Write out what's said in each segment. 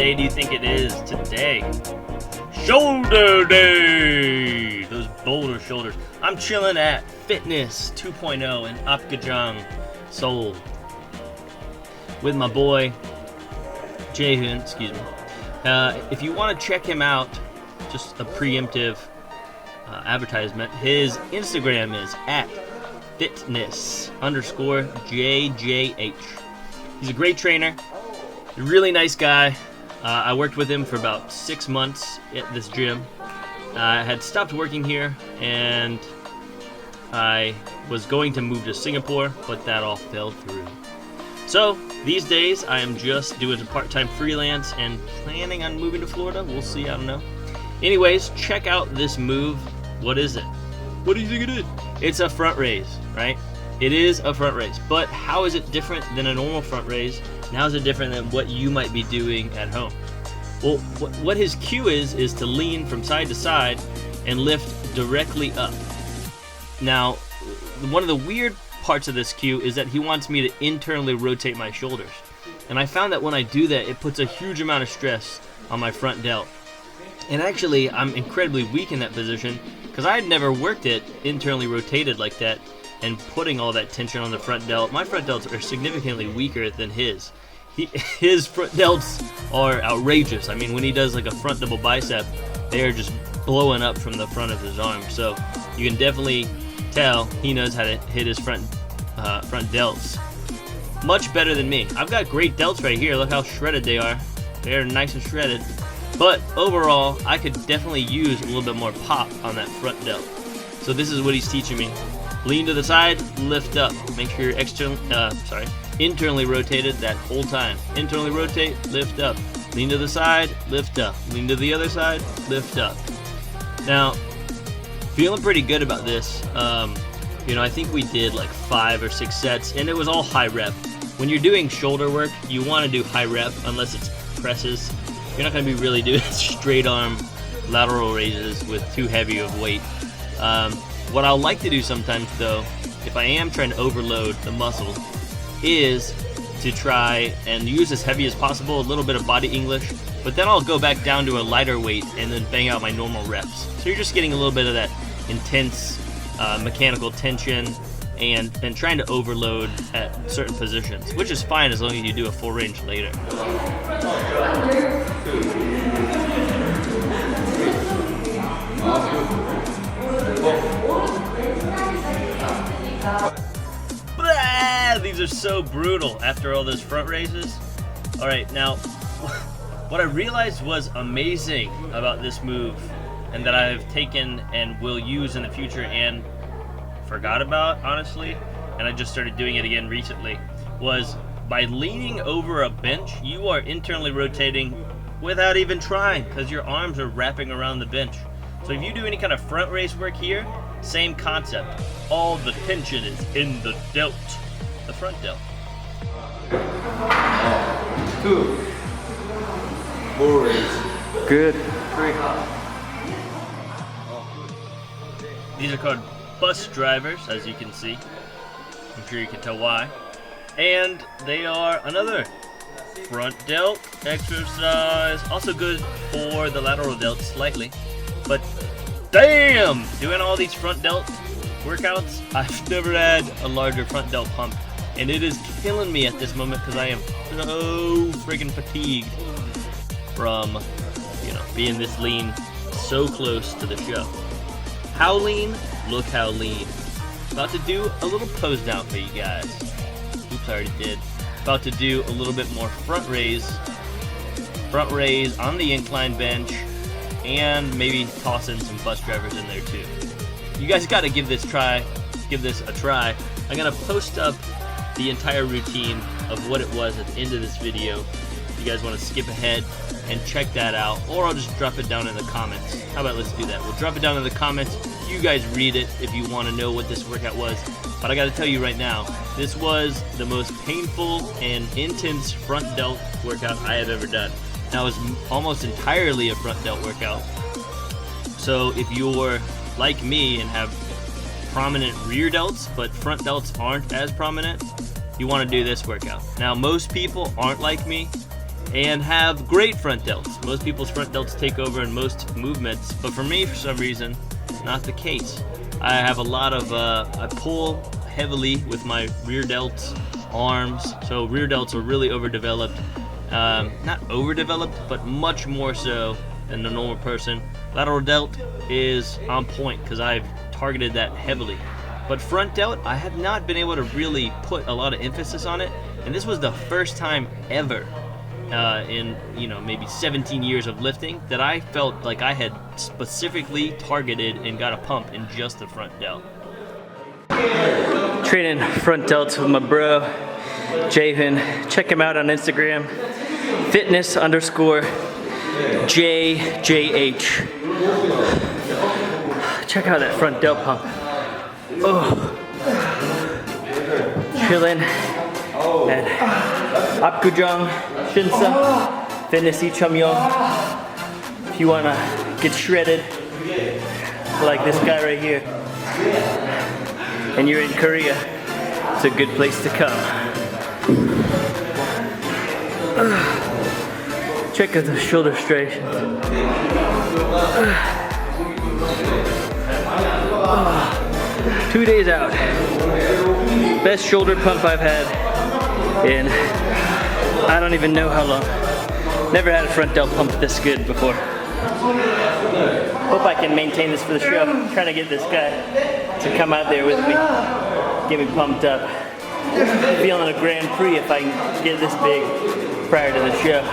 day do you think it is today? Shoulder day! Those boulder shoulders. I'm chilling at Fitness 2.0 in Apgujeong, Seoul, with my boy Jaehoon, excuse me. If you want to check him out, just a preemptive advertisement, his Instagram is at fitness_JJH. He's a great trainer, a really nice guy. I worked with him for about 6 months at this gym. I had stopped working here and I was going to move to Singapore, but that all fell through. So these days I am just doing a part-time freelance and planning on moving to Florida. We'll see, I don't know. Anyways, check out this move. What is it? What do you think it is? It's a front raise, right? It is a front raise, but how is it different than a normal front raise? And how is it different than what you might be doing at home? Well, what his cue is to lean from side to side and lift directly up. Now, one of the weird parts of this cue is that he wants me to internally rotate my shoulders. And I found that when I do that, it puts a huge amount of stress on my front delt. And actually, I'm incredibly weak in that position because I had never worked it internally rotated like that and putting all that tension on the front delt. My front delts are significantly weaker than his. His front delts are outrageous. I mean, when he does like a front double bicep, they are just blowing up from the front of his arm. So you can definitely tell he knows how to hit his front delts much better than me. I've got great delts right here. Look how shredded they are. They're nice and shredded. But overall, I could definitely use a little bit more pop on that front delt. So this is what he's teaching me. Lean to the side, lift up. Make sure you're internally rotated that whole time. Internally rotate, lift up. Lean to the side, lift up. Lean to the other side, lift up. Now, feeling pretty good about this. I think we did like 5 or 6 sets, and it was all high rep. When you're doing shoulder work, you want to do high rep unless it's presses. You're not going to be really doing straight arm lateral raises with too heavy of weight. What I'll like to do sometimes, though, if I am trying to overload the muscle, is to try and use as heavy as possible, a little bit of body English, but then I'll go back down to a lighter weight and then bang out my normal reps. So you're just getting a little bit of that intense mechanical tension and trying to overload at certain positions, which is fine as long as you do a full range later. These are so brutal after all those front raises. Alright, now what I realized was amazing about this move and that I've taken and will use in the future and forgot about, honestly, and I just started doing it again recently, was by leaning over a bench, you are internally rotating without even trying because your arms are wrapping around the bench. So if you do any kind of front raise work here, same concept. All the tension is in the delt, the front delt. 2 more raise. Good. 3 These are called bus drivers, as you can see. I'm sure you can tell why. And they are another front delt exercise. Also good for the lateral delt slightly. But damn! Doing all these front delt workouts, I've never had a larger front delt pump. And it is killing me at this moment because I am so freaking fatigued from, being this lean so close to the show. How lean? Look how lean. About to do a little pose down for you guys. Oops, I already did. About to do a little bit more front raise on the incline bench, and maybe toss in some bus drivers in there too. You guys got to give this a try. I'm gonna post up the entire routine of what it was at the end of this video. If you guys want to skip ahead and check that out, or I'll just drop it down in the comments. How about let's do that? We'll drop it down in the comments. You guys read it if you want to know what this workout was. But I got to tell you right now, this was the most painful and intense front delt workout I have ever done. Now, it was almost entirely a front delt workout. So if you're like me and have prominent rear delts, but front delts aren't as prominent, you want to do this workout. Now, most people aren't like me, and have great front delts. Most people's front delts take over in most movements, but for me, for some reason, not the case. I have a lot of, I pull heavily with my rear delts, arms, so rear delts are really overdeveloped. Not overdeveloped, but much more so than the normal person. Lateral delt is on point because I've targeted that heavily. But front delt, I have not been able to really put a lot of emphasis on it, and this was the first time ever in maybe 17 years of lifting that I felt like I had specifically targeted and got a pump in just the front delt. Training front delts with my bro Javen. Check him out on Instagram, fitness_JJH. Check out that front delt pump. Oh, chillin' at Apgujeong Shinsa Fitness Icheomyong. If you wanna get shredded like this guy right here, and you're in Korea, it's a good place to come. Check out the shoulder striations. 2 days out. Best shoulder pump I've had in I don't even know how long. Never had a front delt pump this good before. Hope I can maintain this for the show. I'm trying to get this guy to come out there with me, get me pumped up. Feeling a Grand Prix if I can get this big prior to the show.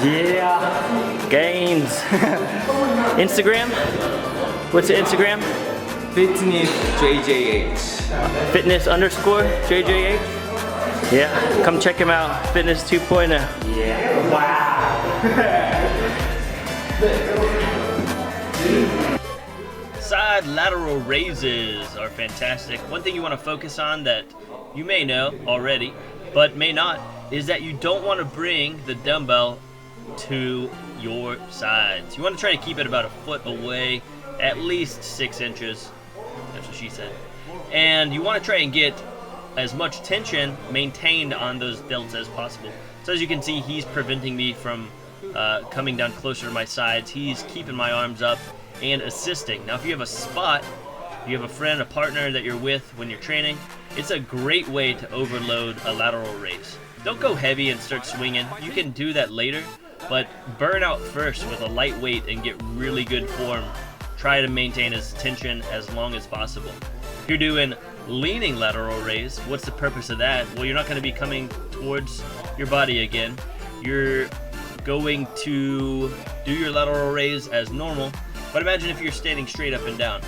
Yeah, gains. Instagram? What's the Instagram? Fitness JJH. Fitness_JJH? Yeah, come check him out. Fitness 2.0. Yeah. Wow. Side lateral raises are fantastic. One thing you want to focus on that you may know already, but may not, is that you don't want to bring the dumbbell to your sides. You want to try to keep it about a foot away, at least 6 inches. That's what she said. And you want to try and get as much tension maintained on those delts as possible. So as you can see, he's preventing me from coming down closer to my sides. He's keeping my arms up and assisting. Now if you have a spot, you have a friend, a partner that you're with when you're training, it's a great way to overload a lateral raise. Don't go heavy and start swinging. You can do that later, but burn out first with a light weight and get really good form. Try to maintain his tension as long as possible. If you're doing leaning lateral raise, what's the purpose of that? Well, you're not going to be coming towards your body again. You're going to do your lateral raise as normal, but imagine if you're standing straight up and down.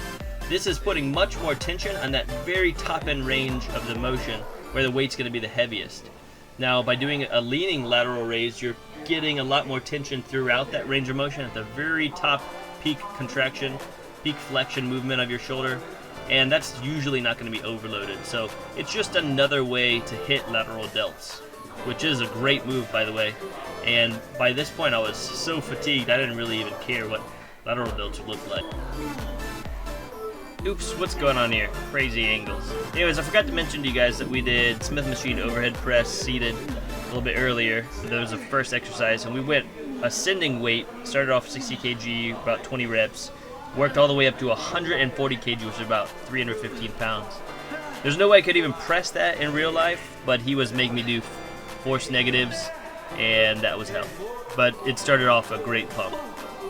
This is putting much more tension on that very top end range of the motion where the weight's going to be the heaviest. Now, by doing a leaning lateral raise, you're getting a lot more tension throughout that range of motion at the very top peak contraction, peak flexion movement of your shoulder, and that's usually not going to be overloaded. So it's just another way to hit lateral delts, which is a great move, by the way. And by this point, I was so fatigued, I didn't really even care what lateral delts would look like. Oops, what's going on here? Crazy angles. Anyways, I forgot to mention to you guys that we did Smith machine overhead press seated a little bit earlier. So that was the first exercise, and we went ascending weight, started off 60 kg, about 20 reps, worked all the way up to 140 kg, which is about 315 pounds. There's no way I could even press that in real life, but he was making me do force negatives, and that was hell. But it started off a great pump.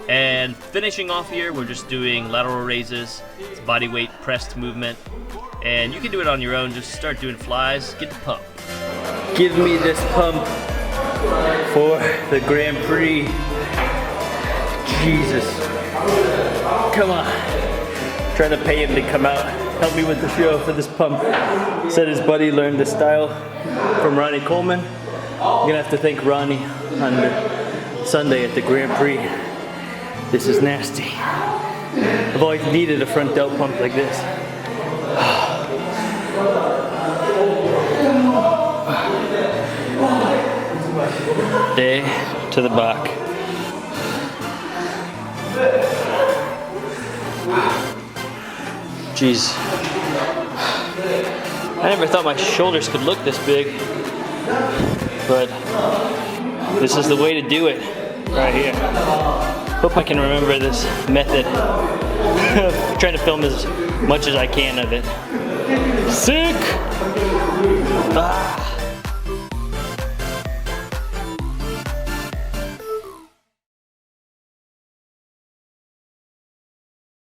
And finishing off here, we're just doing lateral raises. It's body weight pressed movement. And you can do it on your own. Just start doing flies. Get the pump. Give me this pump for the Grand Prix. Jesus. Come on. Trying to pay him to come out, help me with the show for this pump. Said his buddy learned the style from Ronnie Coleman. I'm gonna have to thank Ronnie on the Sunday at the Grand Prix. This is nasty. I've always needed a front delt pump like this. Day to the back. Jeez. I never thought my shoulders could look this big, but this is the way to do it right here. Hope I can remember this method. Trying to film as much as I can of it. Sick! Ah.